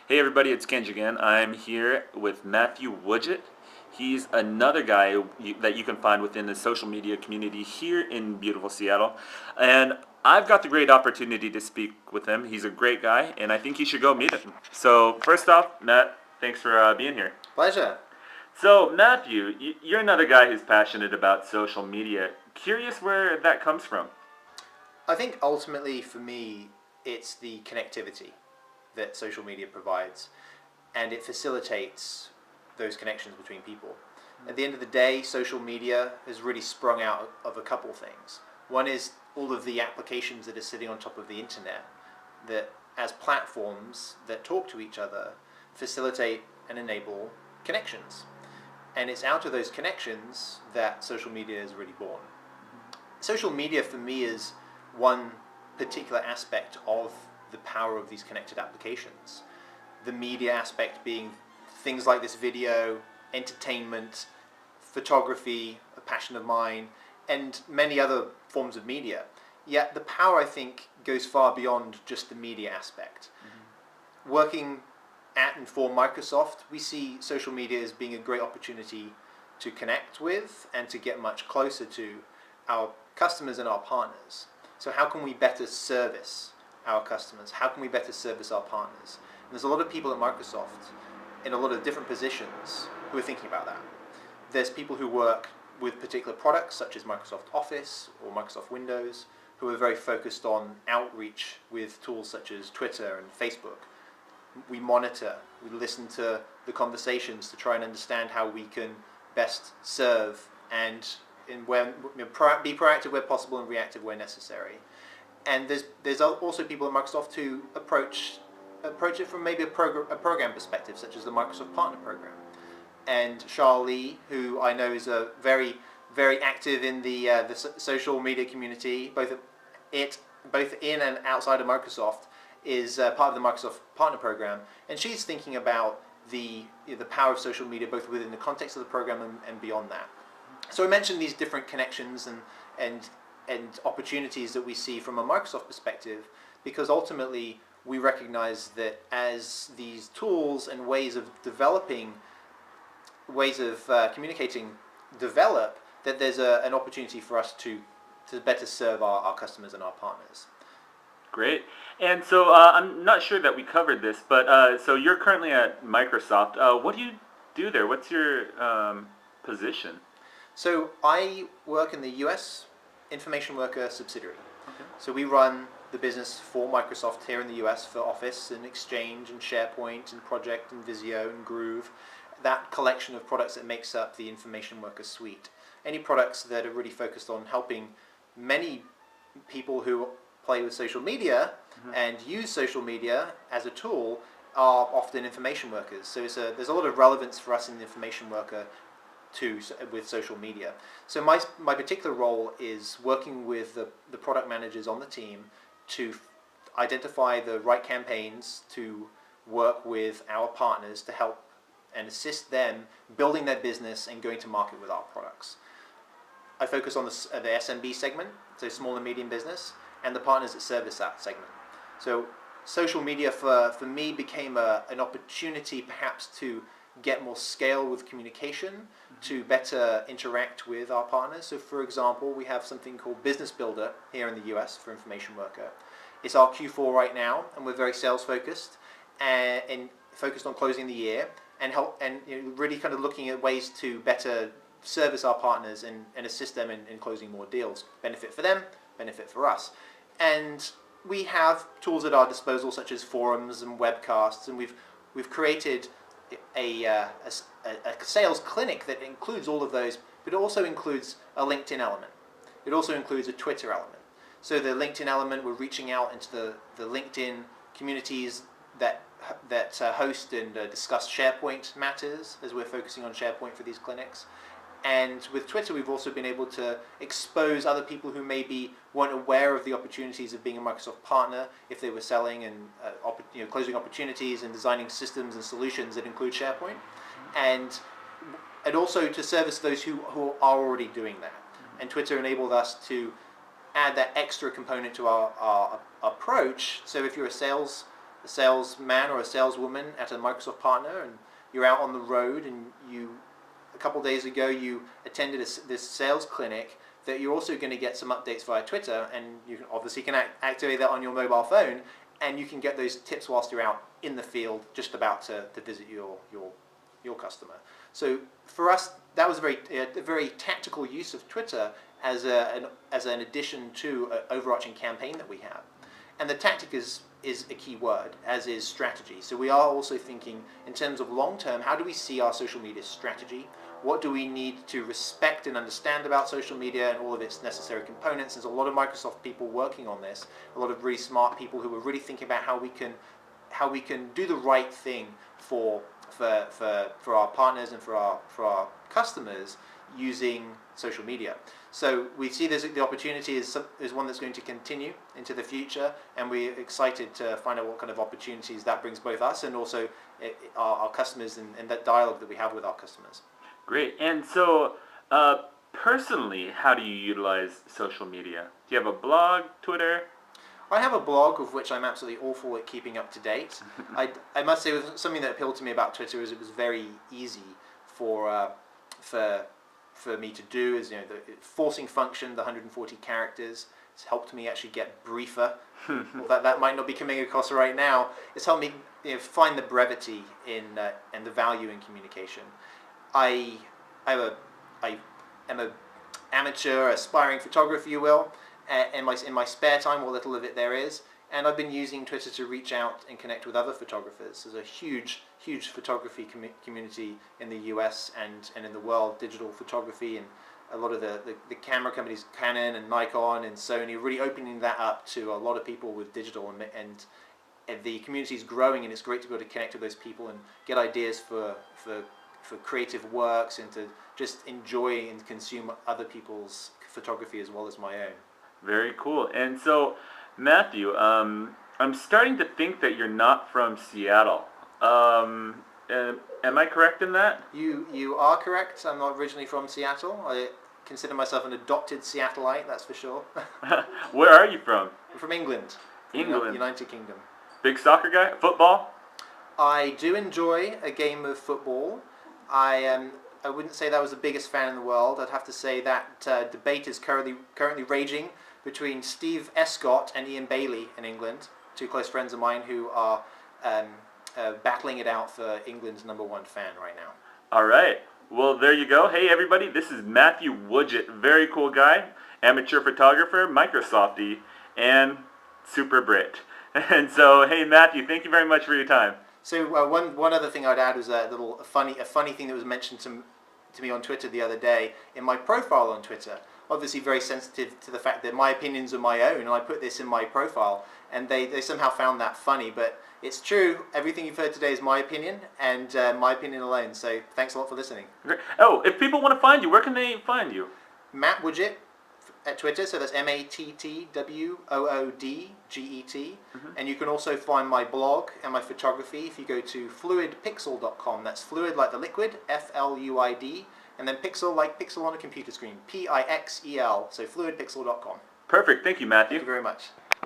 Hey everybody, it's Kenji again. I'm here with Matthew Woodget. He's another guy that you can find within the social media community here in beautiful Seattle. And I've got the great opportunity to speak with him. He's a great guy, and I think you should go meet him. So, first off, Matt, thanks for being here. Pleasure. So, Matthew, you're another guy who's passionate about social media. Curious where that comes from. I think ultimately for me, it's the connectivity that social media provides, and it facilitates those connections between people. At the end of the day, social media has really sprung out of a couple things. One is all of the applications that are sitting on top of the internet that, as platforms that talk to each other, facilitate and enable connections. And it's out of those connections that social media is really born. Social media for me is one particular aspect of the power of these connected applications. The media aspect being things like this video, entertainment, photography, a passion of mine, and many other forms of media. Yet the power, I think, goes far beyond just the media aspect. Working at and for Microsoft, we see social media as being a great opportunity to connect with and to get much closer to our customers and our partners. So how can we better service our customers? How can we better service our partners? And there's a lot of people at Microsoft in a lot of different positions who are thinking about that. There's people who work with particular products such as Microsoft Office or Microsoft Windows who are very focused on outreach with tools such as Twitter and Facebook. We monitor, we listen to the conversations to try and understand how we can best serve and be proactive where possible and reactive where necessary. And there's also people at Microsoft who approach it from maybe a program perspective, such as the Microsoft Partner Program. And Charles Lee, who I know is a very active in the social media community, both in and outside of Microsoft, is part of the Microsoft Partner Program, and she's thinking about the power of social media both within the context of the program and beyond that. So I mentioned these different connections and opportunities that we see from a Microsoft perspective, because ultimately we recognize that as these tools and ways of communicating develop, that there's an opportunity for us to better serve our customers and our partners. Great. And so I'm not sure that we covered this, but so you're currently at Microsoft. What do you do there? What's your position? So I work in the US Information Worker subsidiary. Okay. So we run the business for Microsoft here in the US for Office and Exchange and SharePoint and Project and Visio and Groove, that collection of products that makes up the Information Worker suite. Any products that are really focused on helping many people who play with social media and use social media as a tool are often information workers. So there's a lot of relevance for us in the information worker with social media. So my particular role is working with the product managers on the team to identify the right campaigns to work with our partners to help and assist them building their business and going to market with our products. I focus on the SMB segment, so small and medium business, and the partners that service that segment. So social media for me became an opportunity perhaps to get more scale with communication, to better interact with our partners. So for example, we have something called Business Builder here in the US for Information Worker. It's our Q4 right now, and we're very sales focused and focused on closing the year and really kind of looking at ways to better service our partners and assist them in closing more deals. Benefit for them, benefit for us. And we have tools at our disposal such as forums and webcasts, and we've created a sales clinic that includes all of those, but it also includes a LinkedIn element. It also includes a Twitter element. So the LinkedIn element, we're reaching out into the LinkedIn communities that host and discuss SharePoint matters, as we're focusing on SharePoint for these clinics. And with Twitter, we've also been able to expose other people who maybe weren't aware of the opportunities of being a Microsoft partner if they were selling and closing opportunities and designing systems and solutions that include SharePoint, and also to service those who are already doing that. And Twitter enabled us to add that extra component to our approach. So if you're a sales salesman or a saleswoman at a Microsoft partner, and you're out on the road, and a couple of days ago you attended this sales clinic, that you're also going to get some updates via Twitter, and you can obviously activate that on your mobile phone, and you can get those tips whilst you're out in the field, just about to visit your customer. So for us, that was a very tactical use of Twitter as an addition to an overarching campaign that we have. And the tactic is a key word, as is strategy. So we are also thinking in terms of long term, how do we see our social media strategy? What do we need to respect and understand about social media and all of its necessary components? There's a lot of Microsoft people working on this, a lot of really smart people who are really thinking about how we can do the right thing for our partners and for our customers using social media. So we see the opportunity is one that's going to continue into the future, and we're excited to find out what kind of opportunities that brings both us and also our customers, and that dialogue that we have with our customers. Great. And so, personally, how do you utilize social media? Do you have a blog, Twitter? I have a blog of which I'm absolutely awful at keeping up to date. I must say, something that appealed to me about Twitter is it was very easy for me to do. Is the forcing function, the 140 characters. It's helped me actually get briefer. Well, that might not be coming across right now. It's helped me find the brevity and the value in communication. I am an amateur, aspiring photographer, you will, in my spare time, what little of it there is, and I've been using Twitter to reach out and connect with other photographers. There's a huge photography community in the US and in the world, digital photography, and a lot of the camera companies, Canon and Nikon and Sony, really opening that up to a lot of people with digital, and the community is growing, and it's great to be able to connect with those people and get ideas for creative works, and to just enjoy and consume other people's photography as well as my own. Very cool. And so, Matthew, I'm starting to think that you're not from Seattle. Am I correct in that? You are correct. I'm not originally from Seattle. I consider myself an adopted Seattleite, that's for sure. Where are you from? I'm from England. England. United Kingdom. Big soccer guy? Football? I do enjoy a game of football. I wouldn't say that I was the biggest fan in the world. I'd have to say that debate is currently raging between Steve Escott and Ian Bailey in England, two close friends of mine who are battling it out for England's #1 fan right now. All right. Well, there you go. Hey, everybody. This is Matthew Woodget. Very cool guy. Amateur photographer, Microsoftie, and super Brit. And so, hey, Matthew, thank you very much for your time. So one other thing I'd add was a funny thing that was mentioned to me on Twitter the other day. In my profile on Twitter, obviously very sensitive to the fact that my opinions are my own, and I put this in my profile, and they somehow found that funny. But it's true, everything you've heard today is my opinion, and my opinion alone. So thanks a lot for listening. Great. Oh, if people want to find you, where can they find you? Matt Woodget at Twitter, so that's MattWoodget, and you can also find my blog and my photography if you go to fluidpixel.com. That's fluid like the liquid, FLUID, and then pixel like pixel on a computer screen, PIXEL, so fluidpixel.com. Perfect. Thank you, Matthew. Thank you very much.